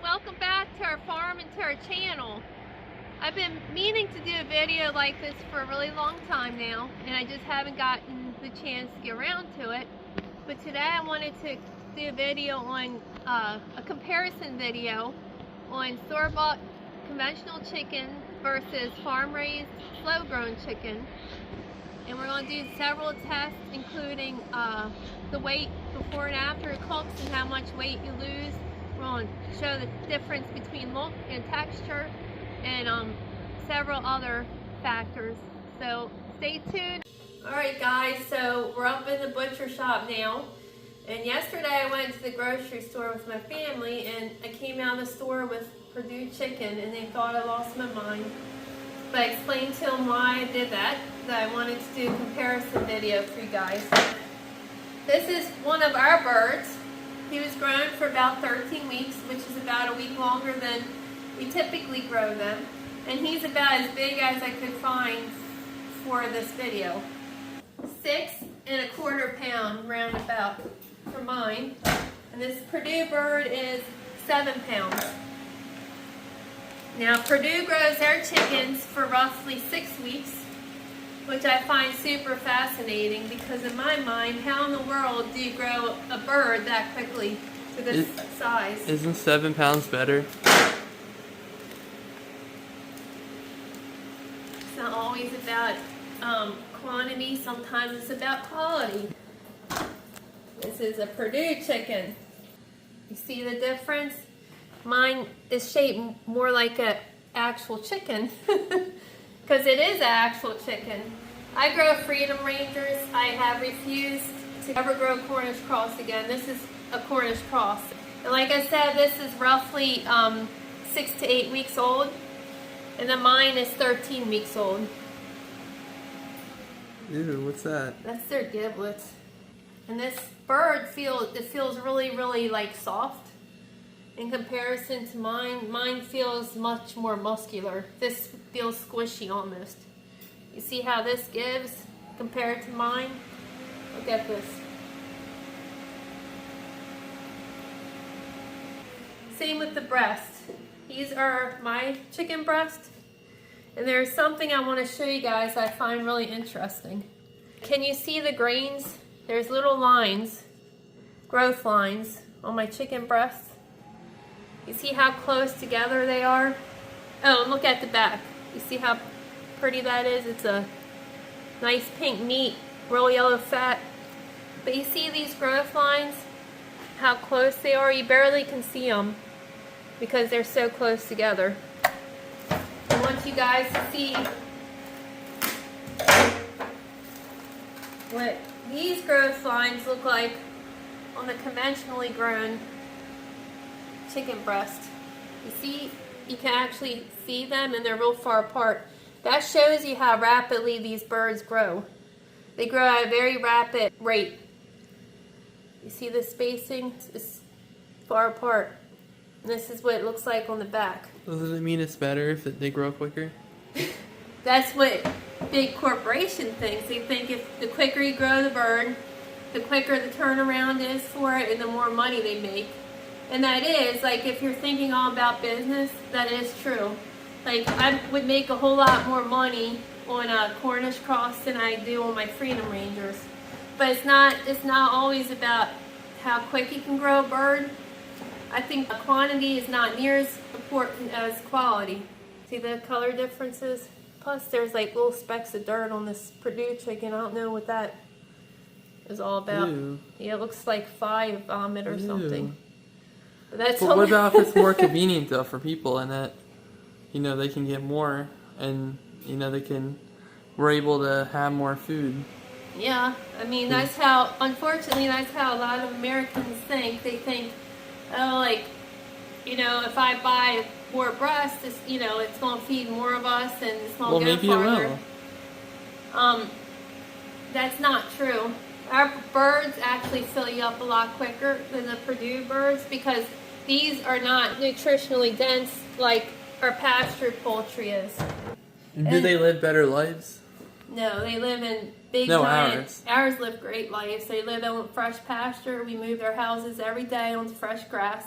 welcome back to our farm and to our channel. I've been meaning to do a video like this for a really long time now, and I just haven't gotten the chance to get around to it. But today I wanted to do a video on a comparison video on store-bought conventional chicken versus farm-raised slow-grown chicken. And we're going to do several tests, including the weight before and after it cooks and how much weight you lose. We're going to show the difference between look and texture and several other factors. So stay tuned. Alright guys, so we're up in the butcher shop now. And yesterday I went to the grocery store with my family and I came out of the store with Purdue chicken and they thought I lost my mind. But I explained to them why I did that I wanted to do a comparison video for you guys. This is one of our birds. He was grown for about 13 weeks, which is about a week longer than we typically grow them. And he's about as big as I could find for this video. 6 1/4 pounds roundabout for mine. And this Purdue bird is 7 pounds. Now Purdue grows their chickens for roughly 6 weeks, which I find super fascinating because in my mind, how in the world do you grow a bird that quickly to this size? Isn't 7 pounds better? It's not always about quantity, sometimes it's about quality. This is a Purdue chicken. You see the difference? Mine is shaped more like an actual chicken because it is an actual chicken. I grow Freedom Rangers. I have refused to ever grow Cornish cross again. This is a Cornish cross. And like I said, this is roughly 6 to 8 weeks old. And then mine is 13 weeks old. Ew, what's that? That's their giblets. And this bird feels really, really like soft. In comparison to mine, mine feels much more muscular. This feels squishy almost. You see how this gives compared to mine? Look at this. Same with the breast. These are my chicken breast. And there's something I want to show you guys I find really interesting. Can you see the grains? There's little lines, growth lines on my chicken breast. You see how close together they are? Oh, and look at the back. You see how pretty that is? It's a nice pink meat, real yellow fat. But you see these growth lines? How close they are? You barely can see them because they're so close together. I want you guys to see what these growth lines look like on the conventionally grown chicken breast. You see, you can actually see them and they're real far apart. That shows you how rapidly these birds grow. They grow at a very rapid rate. You see the spacing? It's far apart. And this is what it looks like on the back. Doesn't it mean it's better if they grow quicker? That's what big corporation thinks. They think if the quicker you grow the bird, the quicker the turnaround is for it and the more money they make. And that is, like, if you're thinking all about business, that is true. Like, I would make a whole lot more money on a Cornish cross than I do on my Freedom Rangers. But it's not always about how quick you can grow a bird. I think quantity is not near as important as quality. See the color differences? Plus, there's like little specks of dirt on this Purdue chicken. I don't know what that is all about. Ew. Yeah, it looks like fly vomit or something. But what about if it's more convenient though for people and that, you know, they can get more and, you know, we're able to have more food. Yeah, I mean, that's how, unfortunately, that's how a lot of Americans think. They think, oh, like, you know, if I buy more breast, it's, you know, it's going to feed more of us and it's going to go farther. It will. That's not true. Our birds actually fill you up a lot quicker than the Purdue birds because these are not nutritionally dense like our pasture poultry is. And do they live better lives? No, they live in big giant. Ours live great lives. They live on fresh pasture. We move their houses every day onto fresh grass.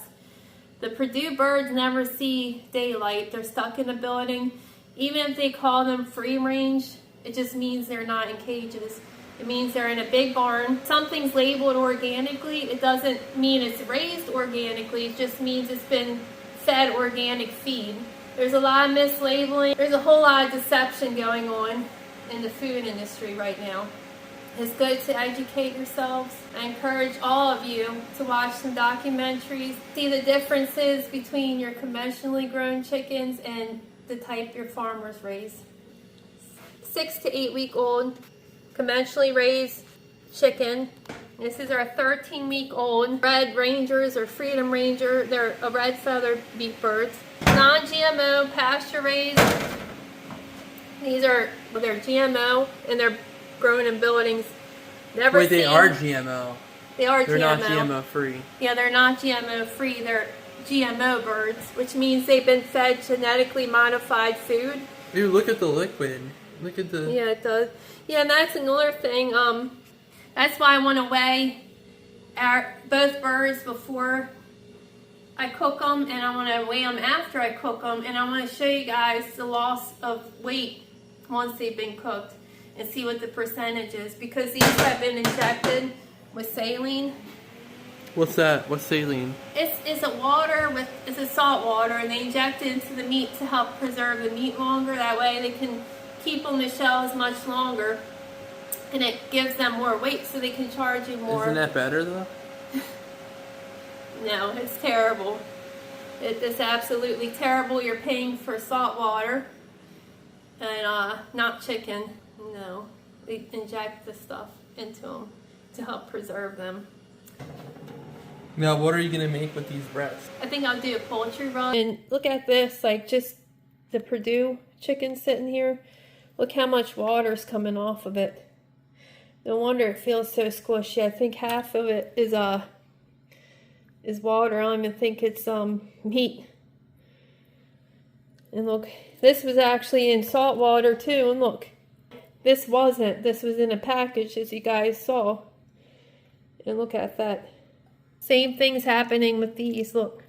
The Purdue birds never see daylight. They're stuck in a building. Even if they call them free range, it just means they're not in cages. It means they're in a big barn. Something's labeled organically. It doesn't mean it's raised organically. It just means it's been fed organic feed. There's a lot of mislabeling. There's a whole lot of deception going on in the food industry right now. It's good to educate yourselves. I encourage all of you to watch some documentaries, see the differences between your conventionally grown chickens and the type your farmers raise. 6 to 8 week old conventionally raised chicken. This is our 13-week-old Red Rangers or Freedom Ranger. They're a red feather beak birds. Non-GMO, pasture raised. They're GMO and they're grown in buildings. Wait, they are GMO. They are GMO. They're not GMO free. Yeah, they're not GMO free. They're GMO birds, which means they've been fed genetically modified food. Dude, look at the liquid. Look at the... Yeah, it does. Yeah, and that's another thing. That's why I want to weigh both birds before I cook them, and I want to weigh them after I cook them, and I want to show you guys the loss of weight once they've been cooked and see what the percentage is, because these have been injected with saline. What's that? What's saline? It's a salt water, and they inject it into the meat to help preserve the meat longer. That way they can keep on the shelves much longer, and it gives them more weight so they can charge you more. Isn't that better though? No, it's terrible. It's absolutely terrible. You're paying for salt water and not chicken. No, they inject the stuff into them to help preserve them. Now, what are you going to make with these breasts? I think I'll do a poultry run. And look at this, like just the Purdue chicken sitting here. Look how much water's coming off of it. No wonder it feels so squishy. I think half of it is water. I don't even think it's meat. And look, this was actually in salt water too. And look, this wasn't. This was in a package, as you guys saw. And look at that. Same thing's happening with these. Look,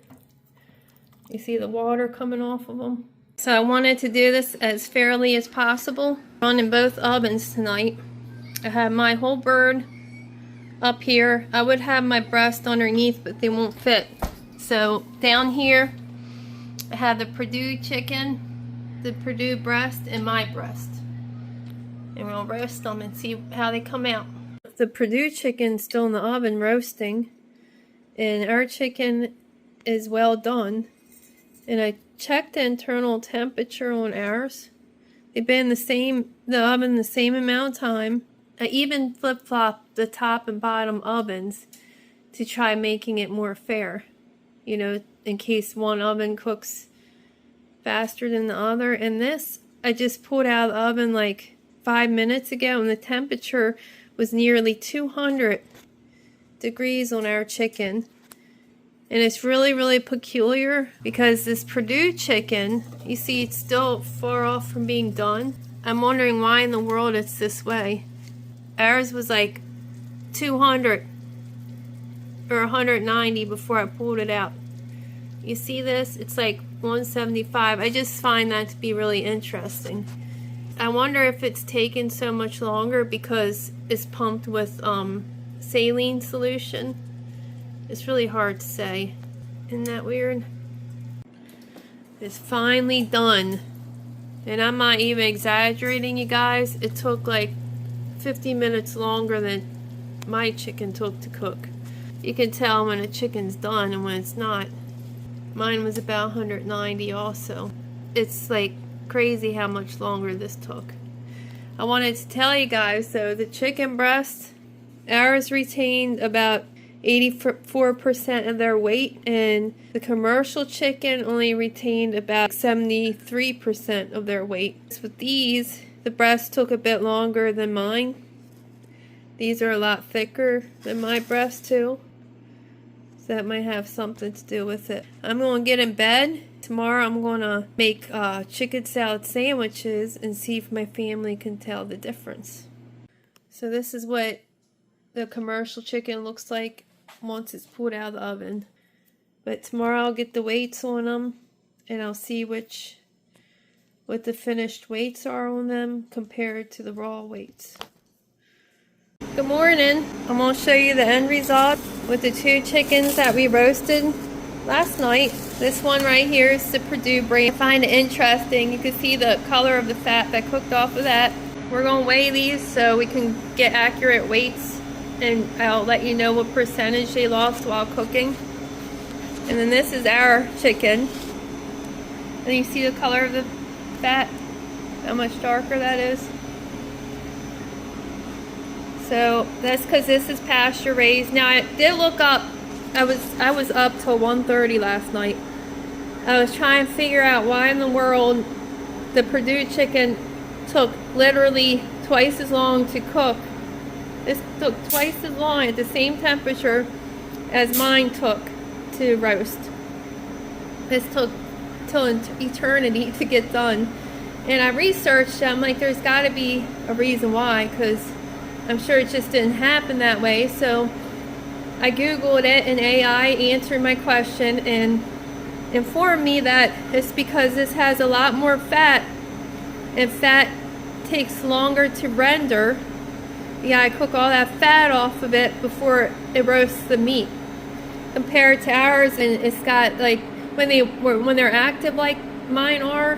you see the water coming off of them. So I wanted to do this as fairly as possible. Running both ovens tonight. I have my whole bird up here. I would have my breast underneath, but they won't fit. So down here, I have the Purdue chicken, the Purdue breast, and my breast. And we'll roast them and see how they come out. The Purdue chicken's still in the oven roasting, and our chicken is well done. And I checked the internal temperature on ours. They've been in the oven the same amount of time. I even flip-flopped the top and bottom ovens to try making it more fair. You know, in case one oven cooks faster than the other. And this, I just pulled out of the oven like 5 minutes ago, and the temperature was nearly 200 degrees on our chicken. And it's really, really peculiar because this Purdue chicken, you see it's still far off from being done. I'm wondering why in the world it's this way. Ours was like 200 or 190 before I pulled it out. You see this? It's like 175. I just find that to be really interesting. I wonder if it's taken so much longer because it's pumped with saline solution. It's really hard to say. Isn't that weird? It's finally done. And I'm not even exaggerating, you guys. It took like 50 minutes longer than my chicken took to cook. You can tell when a chicken's done and when it's not. Mine was about 190 also. It's like crazy how much longer this took. I wanted to tell you guys though, the chicken breast, ours retained about 84% of their weight, and the commercial chicken only retained about 73% of their weight. With these, the breast took a bit longer than mine. These are a lot thicker than my breast too. So that might have something to do with it. I'm going to get in bed. Tomorrow I'm going to make chicken salad sandwiches and see if my family can tell the difference. So this is what the commercial chicken looks like once it's pulled out of the oven. But tomorrow I'll get the weights on them, and I'll see what the finished weights are on them compared to the raw weights. Good morning. I'm going to show you the end result with the 2 chickens that we roasted last night. This one right here is the Purdue brand. I find it interesting. You can see the color of the fat that cooked off of that. We're going to weigh these so we can get accurate weights, and I'll let you know what percentage they lost while cooking. And then this is our chicken. And you see the color of the fat? How much darker that is? So that's because this is pasture raised. Now I did look up. I was up till 1:30 last night. I was trying to figure out why in the world the Purdue chicken took literally twice as long to cook. This took twice as long at the same temperature as mine took to roast. This took till eternity to get done. And I researched. I'm like, there's got to be a reason why, because I'm sure it just didn't happen that way. So I Googled it, and AI answered my question and informed me that it's because this has a lot more fat, and fat takes longer to render. You gotta cook all that fat off of it before it roasts the meat. Compared to ours, and it's got, like, when they're active like mine are,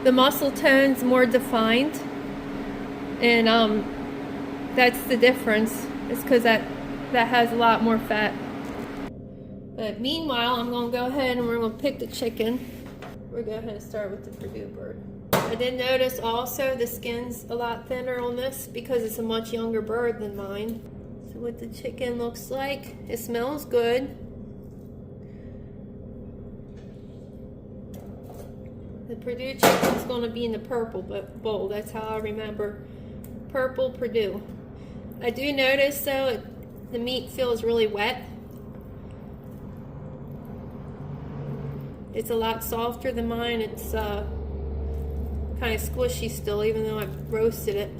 the muscle tone's more defined, and that's the difference. It's because that has a lot more fat. But meanwhile, I'm going to go ahead and we're going to pick the chicken. We're going to go ahead and start with the Purdue bird. I did notice also the skin's a lot thinner on this because it's a much younger bird than mine. So what the chicken looks like, it smells good. The Purdue chicken's going to be in the purple bowl. That's how I remember. Purple Purdue. I do notice though the meat feels really wet. It's a lot softer than mine. It's kind of squishy still, even though I've roasted it.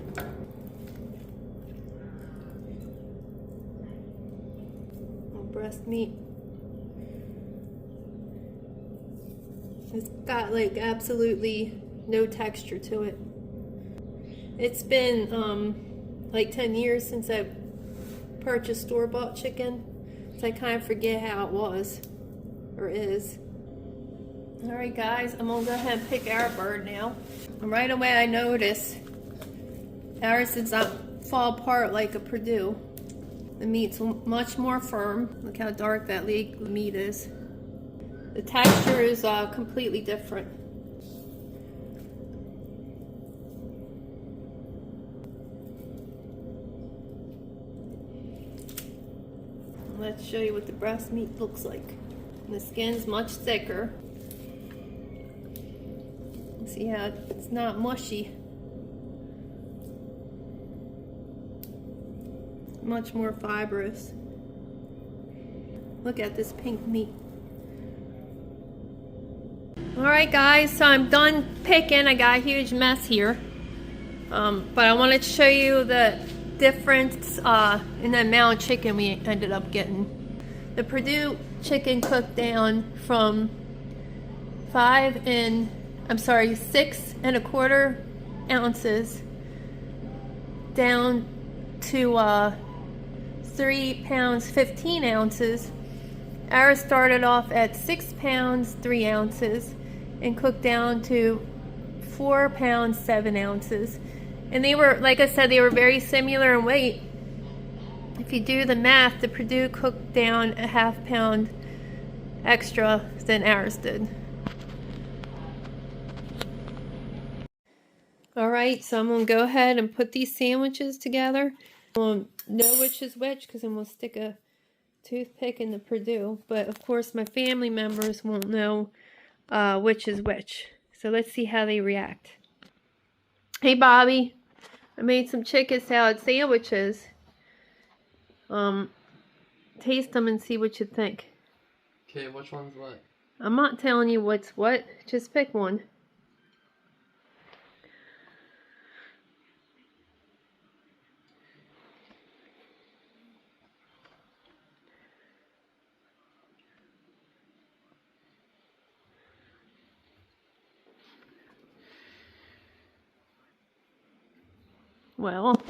Breast meat. It's got like absolutely no texture to it. It's been like 10 years since I purchased store-bought chicken, so I kind of forget how it was or is. Alright guys, I'm gonna go ahead and pick our bird now. And right away I notice ours does not fall apart like a Purdue. The meat's much more firm. Look how dark that leg of meat is. The texture is completely different. Let's show you what the breast meat looks like. And the skin's much thicker. See how it's not mushy. Much more fibrous. Look at this pink meat. Alright guys, so I'm done picking. I got a huge mess here. But I wanted to show you the difference in the amount of chicken we ended up getting. The Purdue chicken cooked down from 6¼ ounces down to 3 pounds 15 ounces. Ours started off at 6 pounds 3 ounces and cooked down to 4 pounds 7 ounces. And they were, like I said, they were very similar in weight. If you do the math, the Purdue cooked down a ½ pound extra than ours did. Alright, so I'm going to go ahead and put these sandwiches together. I won't know which is which because I'm going to stick a toothpick in the Purdue. But of course my family members won't know which is which. So let's see how they react. Hey Bobby, I made some chicken salad sandwiches. Taste them and see what you think. Okay, which one's what? I'm not telling you what's what. Just pick one. Well.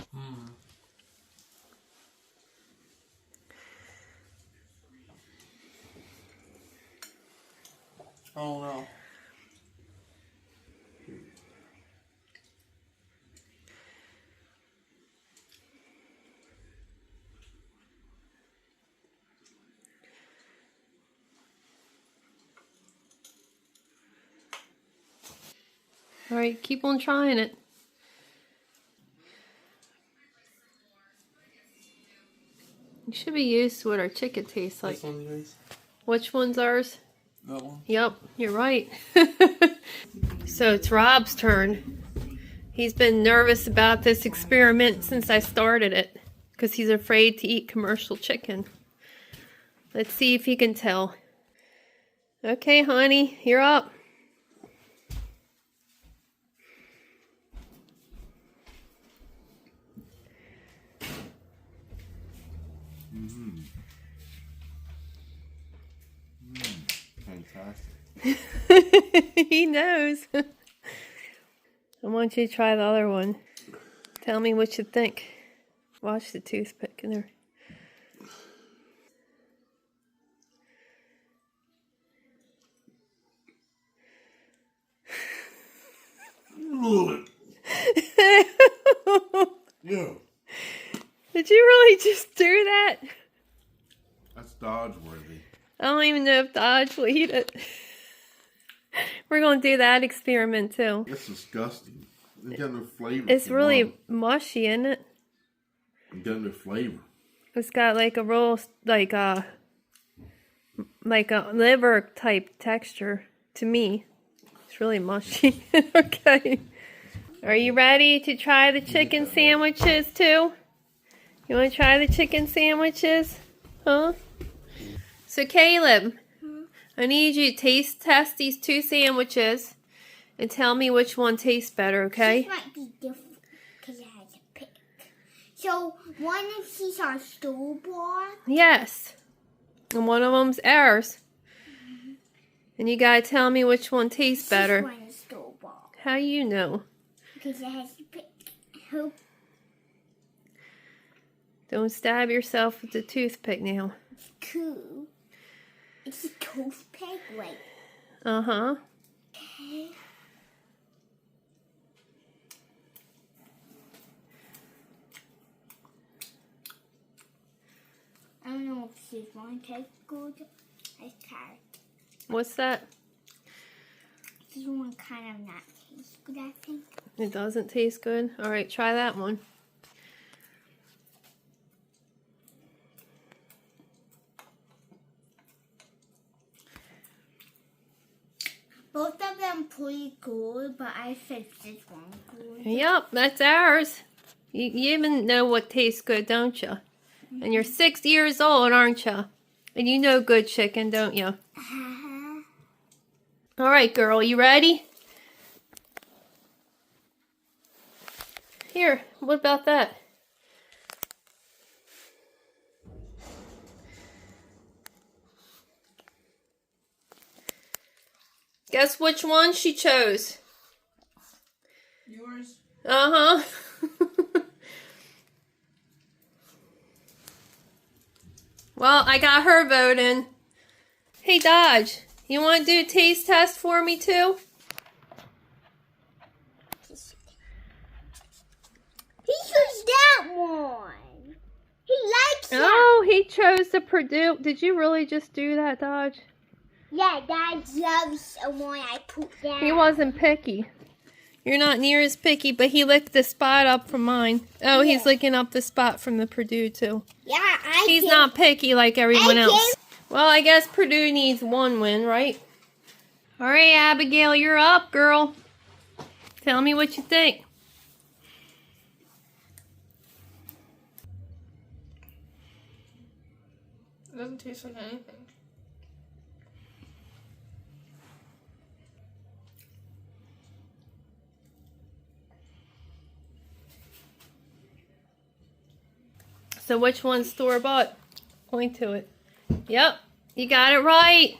Oh no. All right, keep on trying it. You should be used to what our chicken tastes like. This one's yours? Which one's ours? That one. Yep, you're right. So it's Rob's turn. He's been nervous about this experiment since I started it because he's afraid to eat commercial chicken. Let's see if he can tell. Okay, honey, you're up. Fantastic. He knows. I want you to try the other one. Tell me what you think. Watch the toothpick in there. Yeah. Did you really just do that? That's Dodge worthy. I don't even know if Dodge will eat it. We're going to do that experiment too. It's disgusting. It got no flavor. It's really mushy, isn't it? It got no flavor. It's got like a real, like a liver type texture to me. It's really mushy. Okay. Are you ready to try the chicken sandwiches too? You want to try the chicken sandwiches? Huh? So Caleb, I need you to taste test these two sandwiches and tell me which one tastes better, okay? This might be different because it has a pick. So one of these are store-bought. Yes. And one of them's ours. And you gotta tell me which one tastes better. This one is store-bought How you know? because it has a pick. Hope Don't stab yourself with the toothpick now. it's cool. It's a toothpick, right? Uh-huh. Okay. I don't know if this one tastes good. Let's try it. What's that? This one kind of not tastes good, I think. It doesn't taste good? Alright, try that one. Both of them pretty good, but I think this one good. Yep, that's ours. You even know what tastes good, don't you? And you're 6 years old, aren't you? And you know good chicken, don't you? Alright, girl, you ready? Here, what about that? Guess which one she chose? Yours? Uh-huh. Well, I got her voting. Hey, Dodge, you want to do a taste test for me, too? He chose that one. He likes that. Oh, he chose the Purdue. Did you really just do that, Dodge? Yeah, Dad loves the one I put down. He wasn't picky. You're not near as picky, but he licked the spot up from mine. Oh, he's licking up the spot from the Purdue, too. Yeah, He's not picky like everyone else. Well, I guess Purdue needs one win, right? All right, Abigail, you're up, girl. Tell me what you think. It doesn't taste like anything. So which one's store-bought? Point to it. Yep, you got it right.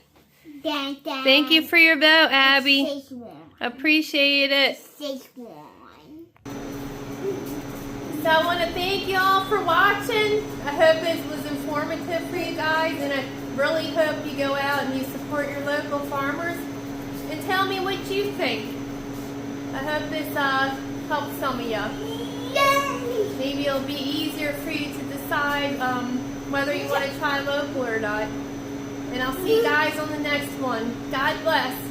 Dun, dun. Thank you for your vote, Abby. This one. Appreciate it. This one. So I want to thank you all for watching. I hope it was informative for you guys, and I really hope you go out and you support your local farmers. And tell me what you think. I hope this helps some of you. Yay! Maybe it'll be easier for you to decide whether you want to try local or not. And I'll see you guys on the next one. God bless.